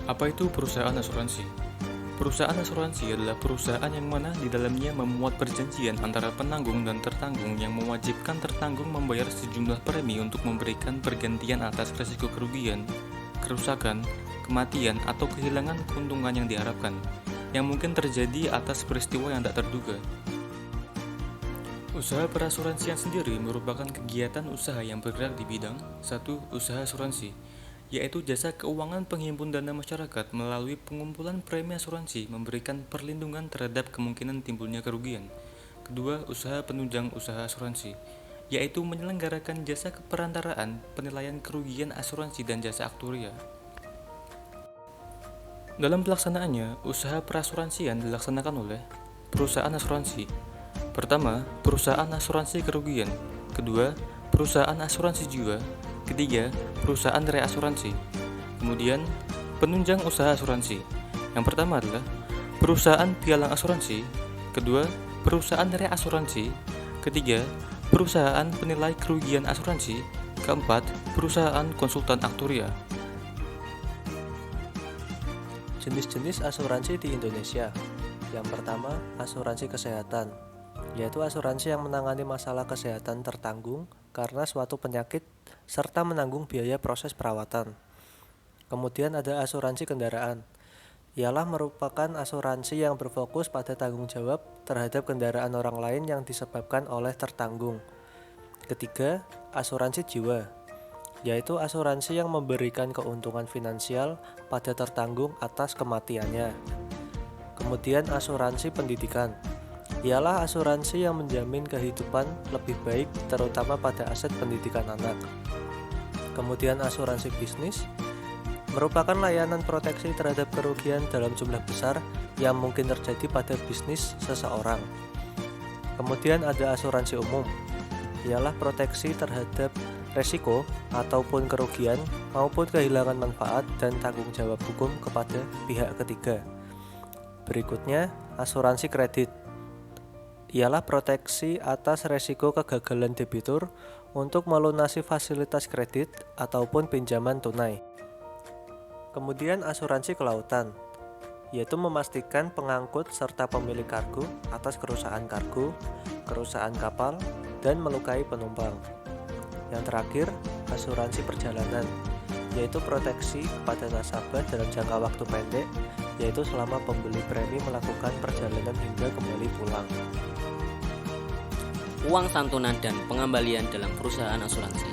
Apa itu perusahaan asuransi? Perusahaan asuransi adalah perusahaan yang mana di dalamnya memuat perjanjian antara penanggung dan tertanggung yang mewajibkan tertanggung membayar sejumlah premi untuk memberikan pergantian atas risiko kerugian, kerusakan, kematian, atau kehilangan keuntungan yang diharapkan, yang mungkin terjadi atas peristiwa yang tak terduga. Usaha perasuransian sendiri merupakan kegiatan usaha yang bergerak di bidang 1. Usaha asuransi, yaitu jasa keuangan penghimpun dana masyarakat melalui pengumpulan premi asuransi memberikan perlindungan terhadap kemungkinan timbulnya kerugian. Kedua, usaha penunjang usaha asuransi, yaitu menyelenggarakan jasa keperantaraan, penilaian kerugian asuransi dan jasa aktuaria. Dalam pelaksanaannya, usaha perasuransian dilaksanakan oleh perusahaan asuransi. Pertama, perusahaan asuransi kerugian. Kedua, perusahaan asuransi jiwa. Ketiga, perusahaan reasuransi. Kemudian, penunjang usaha asuransi. Yang pertama adalah perusahaan pialang asuransi. Kedua, perusahaan reasuransi. Ketiga, perusahaan penilai kerugian asuransi. Keempat, perusahaan konsultan aktuaria. Jenis-jenis asuransi di Indonesia. Yang pertama, asuransi kesehatan, yaitu asuransi yang menangani masalah kesehatan tertanggung karena suatu penyakit serta menanggung biaya proses perawatan. Kemudian ada asuransi kendaraan. Ialah merupakan asuransi yang berfokus pada tanggung jawab terhadap kendaraan orang lain yang disebabkan oleh tertanggung. Ketiga, asuransi jiwa, yaitu asuransi yang memberikan keuntungan finansial pada tertanggung atas kematiannya. Kemudian asuransi pendidikan, ialah asuransi yang menjamin kehidupan lebih baik terutama pada aset pendidikan anak. Kemudian asuransi bisnis, merupakan layanan proteksi terhadap kerugian dalam jumlah besar yang mungkin terjadi pada bisnis seseorang. Kemudian ada asuransi umum, ialah proteksi terhadap resiko ataupun kerugian maupun kehilangan manfaat dan tanggung jawab hukum kepada pihak ketiga. Berikutnya, asuransi kredit, ialah proteksi atas resiko kegagalan debitur untuk melunasi fasilitas kredit ataupun pinjaman tunai. Kemudian asuransi kelautan, yaitu memastikan pengangkut serta pemilik kargo atas kerusakan kargo, kerusakan kapal, dan melukai penumpang. Yang terakhir, asuransi perjalanan, yaitu proteksi kepada nasabah dalam jangka waktu pendek, yaitu selama pembeli premi melakukan perjalanan hingga kembali pulang. Uang santunan dan pengembalian dalam perusahaan asuransi.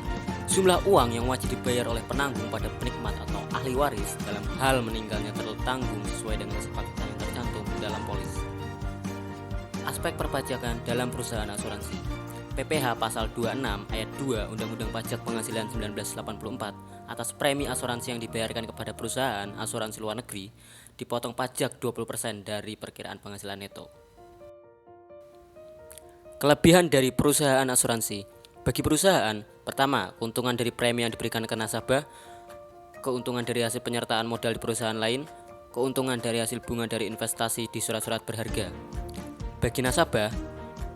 Jumlah uang yang wajib dibayar oleh penanggung pada penikmat atau ahli waris dalam hal meninggalnya tertanggung sesuai dengan kesepakatan yang tercantum dalam polis. Aspek perpajakan dalam perusahaan asuransi. PPh Pasal 26 Ayat 2 Undang-Undang Pajak Penghasilan 1984 atas premi asuransi yang dibayarkan kepada perusahaan asuransi luar negeri dipotong pajak 20% dari perkiraan penghasilan neto. Kelebihan dari perusahaan asuransi. Bagi perusahaan, pertama, keuntungan dari premi yang diberikan ke nasabah, keuntungan dari hasil penyertaan modal di perusahaan lain, keuntungan dari hasil bunga dari investasi di surat-surat berharga. Bagi nasabah,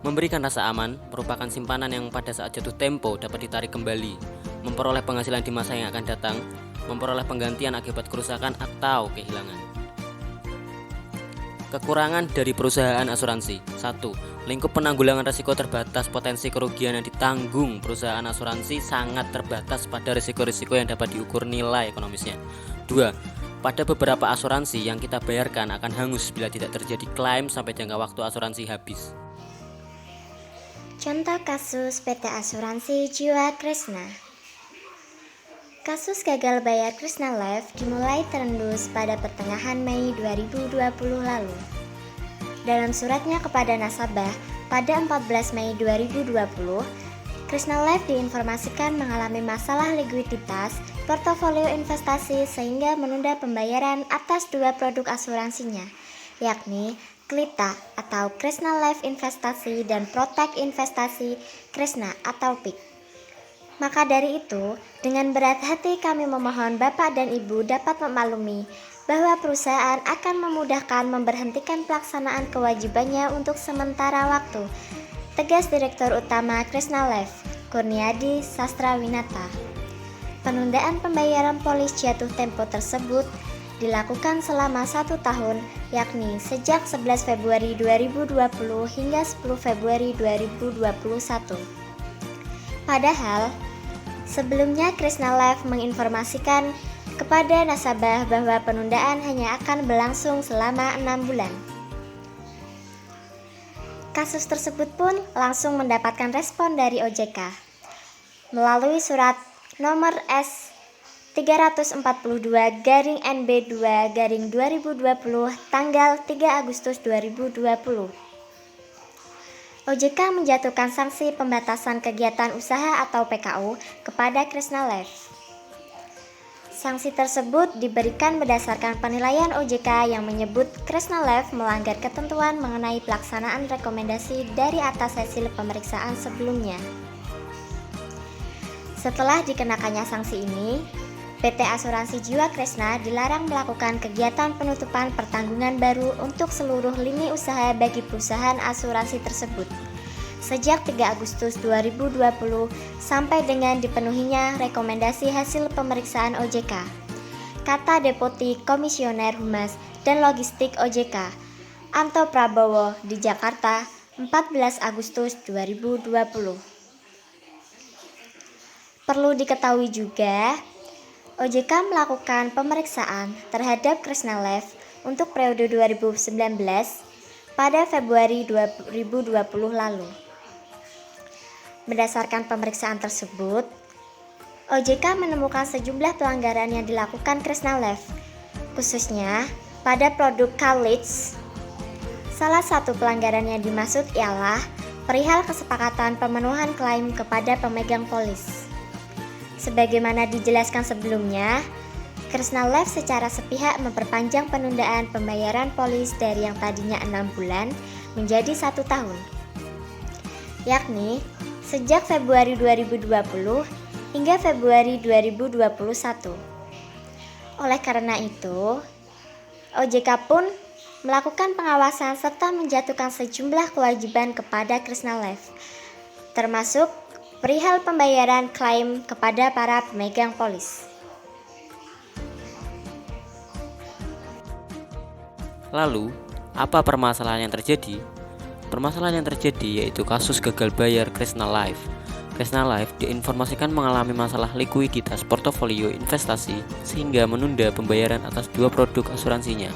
memberikan rasa aman merupakan simpanan yang pada saat jatuh tempo dapat ditarik kembali, memperoleh penghasilan di masa yang akan datang, memperoleh penggantian akibat kerusakan atau kehilangan. Kekurangan dari perusahaan asuransi. 1. Lingkup penanggulangan risiko terbatas. Potensi kerugian yang ditanggung perusahaan asuransi sangat terbatas pada risiko-risiko yang dapat diukur nilai ekonomisnya. 2. Pada beberapa asuransi yang kita bayarkan akan hangus bila tidak terjadi klaim sampai jangka waktu asuransi habis. Contoh kasus PT Asuransi Jiwa Kresna. Kasus gagal bayar Kresna Life dimulai terendus pada pertengahan Mei 2020 lalu. Dalam suratnya kepada nasabah pada 14 Mei 2020, Kresna Life diinformasikan mengalami masalah likuiditas portofolio investasi sehingga menunda pembayaran atas dua produk asuransinya, yakni Klita atau Kresna Life Investasi dan Protect Investasi Kresna atau PIK. Maka dari itu, dengan berat hati kami memohon Bapak dan Ibu dapat memaklumi bahwa perusahaan akan memudahkan memberhentikan pelaksanaan kewajibannya untuk sementara waktu. Tegas Direktur Utama Kresna Life, Kurniadi Sastrawinata. Penundaan pembayaran polis jatuh tempo tersebut dilakukan selama 1 tahun, yakni sejak 11 Februari 2020 hingga 10 Februari 2021. Padahal, sebelumnya Kresna Life menginformasikan kepada nasabah bahwa penundaan hanya akan berlangsung selama 6 bulan. Kasus tersebut pun langsung mendapatkan respon dari OJK melalui surat nomor S342-NB2-2020 tanggal 3 Agustus 2020. OJK menjatuhkan sanksi pembatasan kegiatan usaha atau PKU kepada Kresna Life. Sanksi tersebut diberikan berdasarkan penilaian OJK yang menyebut Kresna Life melanggar ketentuan mengenai pelaksanaan rekomendasi dari atas hasil pemeriksaan sebelumnya. Setelah dikenakannya sanksi ini, PT Asuransi Jiwa Kresna dilarang melakukan kegiatan penutupan pertanggungan baru untuk seluruh lini usaha bagi perusahaan asuransi tersebut sejak 3 Agustus 2020 sampai dengan dipenuhinya rekomendasi hasil pemeriksaan OJK, kata Deputi Komisioner Humas dan Logistik OJK, Anto Prabowo di Jakarta, 14 Agustus 2020. Perlu diketahui juga, OJK melakukan pemeriksaan terhadap Kresna Life untuk periode 2019 pada Februari 2020 lalu. Berdasarkan pemeriksaan tersebut, OJK menemukan sejumlah pelanggaran yang dilakukan Kresna Life, khususnya pada produk Carlitz. Salah satu pelanggaran yang dimaksud ialah perihal kesepakatan pemenuhan klaim kepada pemegang polis. Sebagaimana dijelaskan sebelumnya, Kresna Life secara sepihak memperpanjang penundaan pembayaran polis dari yang tadinya 6 bulan menjadi 1 tahun, yakni sejak Februari 2020 hingga Februari 2021. Oleh karena itu, OJK pun melakukan pengawasan serta menjatuhkan sejumlah kewajiban kepada Kresna Life, termasuk perihal pembayaran klaim kepada para pemegang polis. Lalu, apa permasalahan yang terjadi? Permasalahan yang terjadi yaitu kasus gagal bayar Kresna Life. Kresna Life diinformasikan mengalami masalah likuiditas portofolio investasi sehingga menunda pembayaran atas 2 produk asuransinya,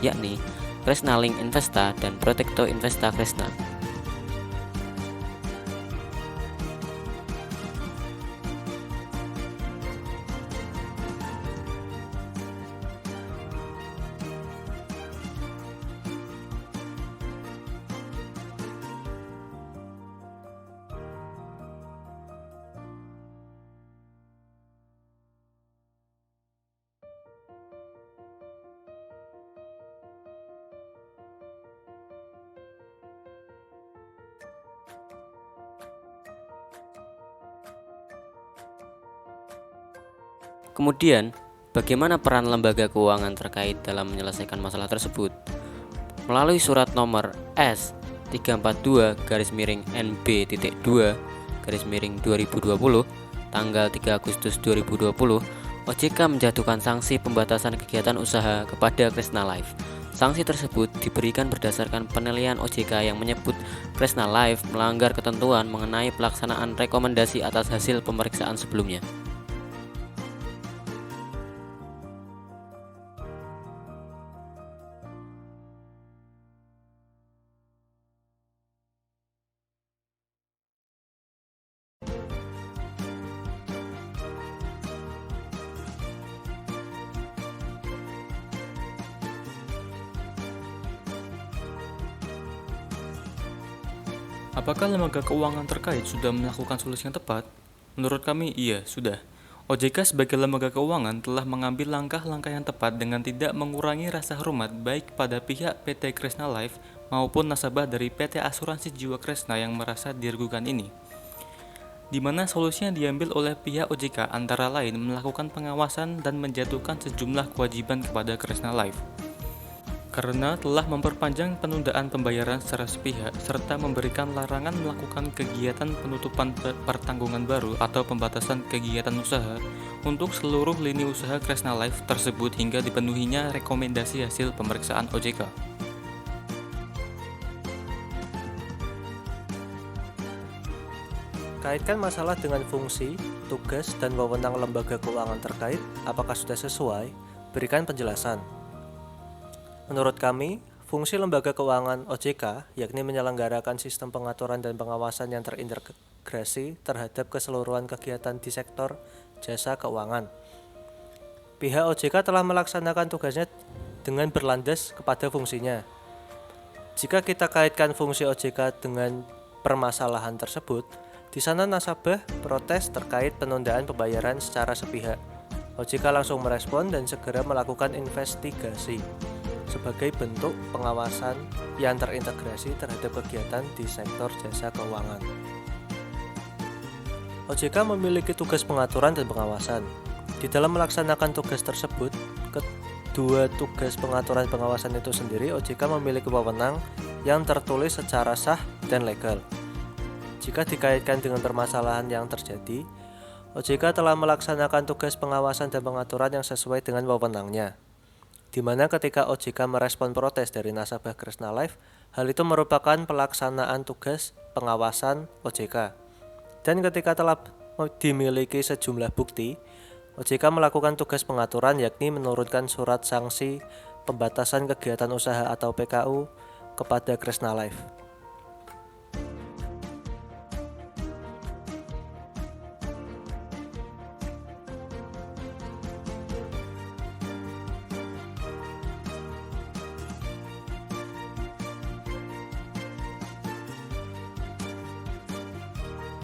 yakni Kresna Link Investa dan Protecto Investa Kresna. Kemudian, bagaimana peran lembaga keuangan terkait dalam menyelesaikan masalah tersebut? Melalui surat nomor S342-NB.2-2020 tanggal 3 Agustus 2020, OJK menjatuhkan sanksi pembatasan kegiatan usaha kepada Kresna Life. Sanksi tersebut diberikan berdasarkan penilaian OJK yang menyebut Kresna Life melanggar ketentuan mengenai pelaksanaan rekomendasi atas hasil pemeriksaan sebelumnya. Apakah lembaga keuangan terkait sudah melakukan solusi yang tepat? Menurut kami, iya, sudah. OJK sebagai lembaga keuangan telah mengambil langkah-langkah yang tepat dengan tidak mengurangi rasa hormat baik pada pihak PT Kresna Life maupun nasabah dari PT Asuransi Jiwa Kresna yang merasa dirugikan ini. Di mana solusinya diambil oleh pihak OJK antara lain melakukan pengawasan dan menjatuhkan sejumlah kewajiban kepada Kresna Life. karena telah memperpanjang penundaan pembayaran secara sepihak serta memberikan larangan melakukan kegiatan penutupan pertanggungan baru atau pembatasan kegiatan usaha untuk seluruh lini usaha Kresna Life tersebut hingga dipenuhinya rekomendasi hasil pemeriksaan OJK. Kaitkan masalah dengan fungsi, tugas, dan wewenang lembaga keuangan terkait, apakah sudah sesuai? Berikan penjelasan. Menurut kami, fungsi lembaga keuangan OJK yakni menyelenggarakan sistem pengaturan dan pengawasan yang terintegrasi terhadap keseluruhan kegiatan di sektor jasa keuangan. Pihak OJK telah melaksanakan tugasnya dengan berlandas kepada fungsinya. Jika kita kaitkan fungsi OJK dengan permasalahan tersebut, di sana nasabah protes terkait penundaan pembayaran secara sepihak. OJK langsung merespon dan segera melakukan investigasi sebagai bentuk pengawasan yang terintegrasi terhadap kegiatan di sektor jasa keuangan. OJK memiliki tugas pengaturan dan pengawasan. Di dalam melaksanakan tugas tersebut, kedua tugas pengaturan pengawasan itu sendiri OJK memiliki wewenang yang tertulis secara sah dan legal. Jika dikaitkan dengan permasalahan yang terjadi, OJK telah melaksanakan tugas pengawasan dan pengaturan yang sesuai dengan wewenangnya. Di mana ketika OJK merespon protes dari nasabah Kresna Life, hal itu merupakan pelaksanaan tugas pengawasan OJK. Dan ketika telah dimiliki sejumlah bukti, OJK melakukan tugas pengaturan yakni menurunkan surat sanksi pembatasan kegiatan usaha atau PKU kepada Kresna Life.